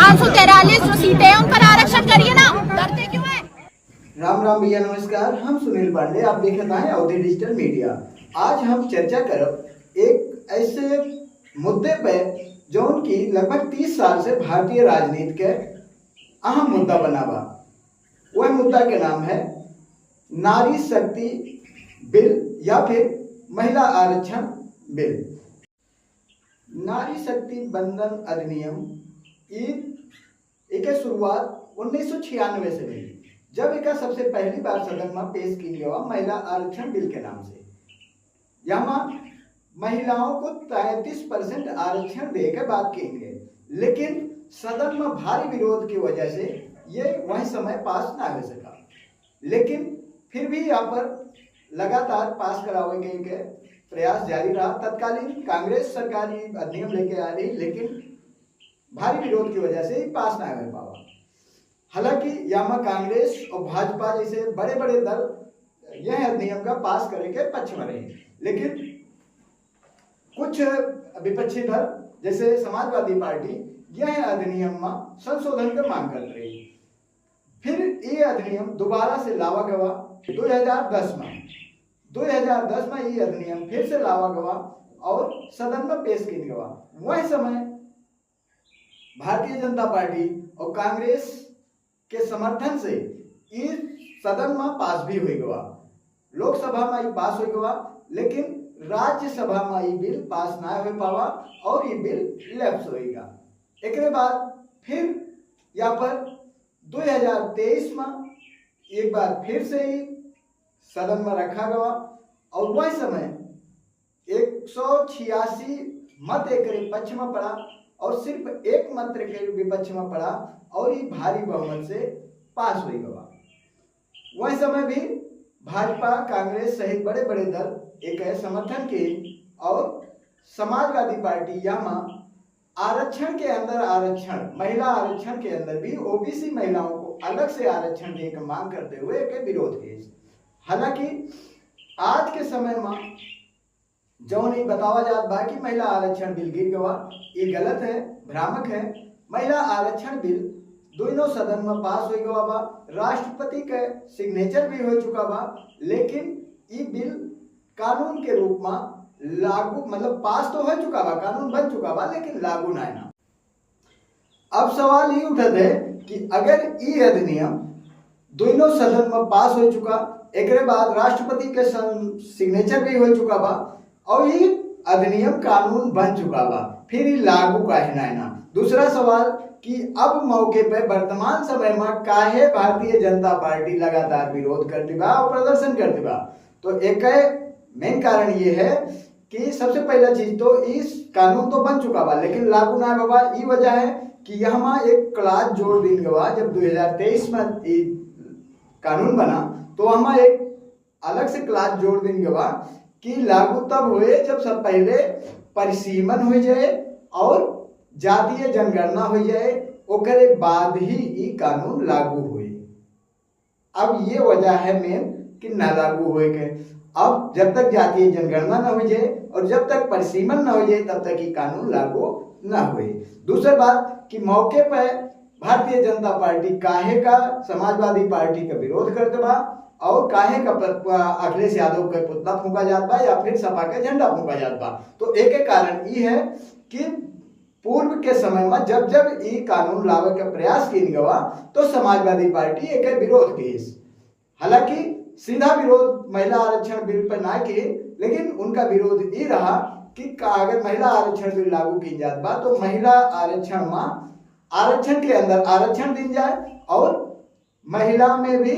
543 जो सीटें हैं उन पर आरक्षण करिए ना, डरते क्यों है? राम राम भैया नमस्कार। हम सुनील पांडे, आप देख रहे हैं अवधि डिजिटल मीडिया। आज हम चर्चा करब एक ऐसे मुद्दे पे जौन की लगभग 30 साल से भारतीय राजनीति के अहम मुद्दा बना बा। वह मुद्दा के नाम है नारी शक्ति बिल या फिर महिला आरक्षण बिल। नारी शक्ति बंधन अधिनियम एक शुरुआत 1996 से हुई, जब एक सबसे पहली बार सदन में पेश की गया महिला आरक्षण बिल के नाम से। यहाँ महिलाओं को 33% आरक्षण दे के बात कहेंगे, लेकिन सदन में भारी विरोध की वजह से ये वह समय पास ना हो सका। लेकिन फिर भी यहाँ पर लगातार पास करावे के प्रयास जारी रहा। तत्कालीन कांग्रेस सरकार अधिनियम लेके आ रही, लेकिन भारी विरोध की वजह से पास ना हो पावा। हालांकि यहाँ कांग्रेस और भाजपा जैसे बड़े बड़े दल यह अधिनियम का पास करे के पक्ष में रहे, लेकिन कुछ विपक्षी दल जैसे समाजवादी पार्टी यह अधिनियम में संशोधन की मांग कर रही। फिर ये अधिनियम दोबारा से लावा गवा 2010 में। 2010 में ये अधिनियम फिर से लावा गवा और सदन में पेश किया गवा। वह समय भारतीय जनता पार्टी और कांग्रेस के समर्थन से इस सदन में पास भी हो गया। लोकसभा में पास हो गया, लेकिन राज्यसभा में ये बिल पास ना हो पावा और ये बिल लैप्स होगा। एक बाद फिर यहाँ पर 2023 में एक बार फिर से ही सदन में रखा गया और वह समय 186 मत एक पक्ष में पड़ा और सिर्फ एक मत के विपक्ष में पड़ा और ये भारी बहुमत से पास हो गया। वह समय भी भाजपा कांग्रेस सहित बड़े बड़े दल एक समर्थन के और समाजवादी पार्टी यहाँ आरक्षण के अंदर आरक्षण महिला आरक्षण के अंदर भी ओबीसी महिलाओं को अलग से आरक्षण देने की मांग करते हुए एक विरोध किए। हालांकि आज के समय में जो नहीं बतावा जात बा कि महिला आरक्षण बिल गिर गवा, ये गलत है, भ्रामक है। महिला आरक्षण बिल दोनों सदन में पास हो गया बा, राष्ट्रपति के सिग्नेचर भी हो चुका बा, लेकिन ये बिल कानून के रूप में लागू मतलब पास तो हो चुका बा, कानून बन चुका बा, लेकिन लागू ना है। अब सवाल ये उठते है कि अगर ये अधिनियम दोनों सदन में पास हो चुका, एक बाद राष्ट्रपति के सिग्नेचर भी हो चुका बा और ये अधिनियम कानून बन चुका बा, फिर ये लागू काहे ना है ना। दूसरा सवाल कि अब मौके पे वर्तमान समय में काहे भारतीय जनता पार्टी लगातार विरोध करती बा और प्रदर्शन करती बा। तो एक मेन कारण ये है कि सबसे पहला चीज तो इस कानून तो बन चुका बा, लेकिन लागू ना बाबा। ये वजह है कि यहाँ एक क्लास जोड़ दिन गवा, जब 2023 में कानून बना तो हमें एक अलग से क्लास जोड़ दिन गवा कि लागू तब हुए जब सब पहले परिसीमन हो जाए और जातीय जनगणना हो जाए, ओकरे बाद ही ये कानून लागू हुए। अब ये वजह है मेन कि ना लागू हुए के। अब जब तक जातीय जनगणना न हो जाए और जब तक परिसीमन न हो जाए तब तक ये कानून लागू न हुए। दूसरी बात कि मौके पर भारतीय जनता पार्टी काहे का समाजवादी पार्टी का विरोध करते बा और काहे का अखिलेश यादव का पुतला फूंका जात बा या फिर सपा का झंडा फूंका जात बा। तो एक कारण ये है कि पूर्व के समय में जब जब ये कानून लावे का प्रयास किया गया तो समाजवादी पार्टी एक विरोध की। हालांकि सीधा विरोध महिला आरक्षण बिल पर ना किए, लेकिन उनका विरोध ये रहा कि अगर महिला आरक्षण बिल लागू की जात बा तो महिला आरक्षण में आरक्षण के अंदर आरक्षण दी जाए और महिला में भी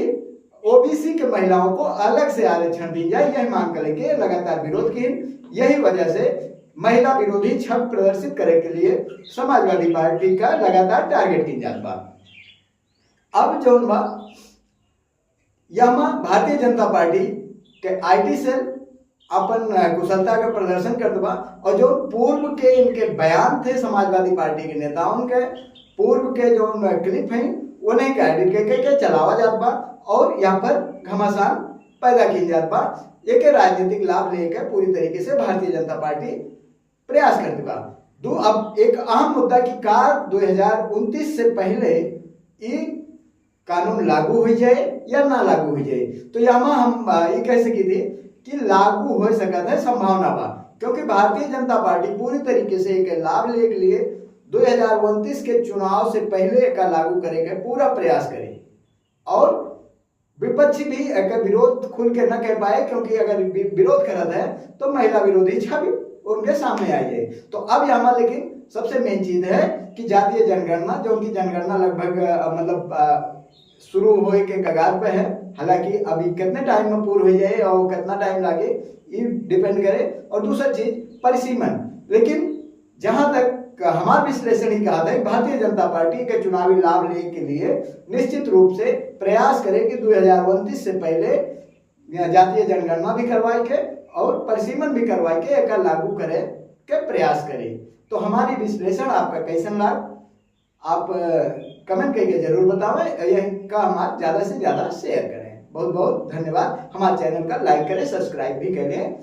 ओबीसी के महिलाओं को अलग से आरक्षण दी जाए, यही मांग कर लेके लगातार विरोध किए। यही वजह से महिला विरोधी छवि प्रदर्शित करे के लिए समाजवादी पार्टी का लगातार टारगेट की जात बा। अब जो यहाँ भारतीय जनता पार्टी के आईटी सेल अपन कुशलता का प्रदर्शन करते बा और जो पूर्व के इनके बयान थे समाजवादी पार्टी के नेताओं के, पूर्व के जो क्लिप हैं उन्हें एडिट करके चलावा जात बा और यहाँ पर घमासान पैदा की जात बा। एक राजनीतिक लाभ लेकर पूरी तरीके से भारतीय जनता पार्टी प्रयास करती बा। अब एक अहम मुद्दा कि कार 2029 से पहले ये कानून लागू हो जाए या ना लागू हो जाए। तो यहाँ हम ये कह सकी थी कि लागू हो सकता है, संभावना बा, क्योंकि भारतीय जनता पार्टी पूरी तरीके से एक लाभ ले के लिए 2029 के चुनाव से पहले एक लागू करेगा पूरा प्रयास करे। और विपक्षी भी एक विरोध खुल के न कह पाए, क्योंकि अगर विरोध करत है तो महिला विरोधी छवि उनके सामने आई है। तो अब यहाँ लेकिन सबसे मेन चीज है कि जातीय जनगणना, जो उनकी जनगणना लगभग मतलब शुरू होए के कगार पे है। हालांकि अभी कितने टाइम में पूर्ण हो जाए और कितना टाइम लगे ये डिपेंड करे। और दूसरा चीज परिसीमन, लेकिन जहां तक हमारा विश्लेषण ही कहा था, भारतीय जनता पार्टी के चुनावी लाभ लेने के लिए निश्चित रूप से प्रयास करे कि 2029 से पहले जातीय जनगणना भी करवाई के और परिसीमन भी करवाई के एक लागू करे के प्रयास करे। तो हमारी विश्लेषण आपका कैसन लाग, आप कमेंट करके जरूर बतावें। यह का हमारा ज्यादा से ज्यादा शेयर करें। बहुत बहुत धन्यवाद। हमारे चैनल का लाइक करें, सब्सक्राइब भी करें।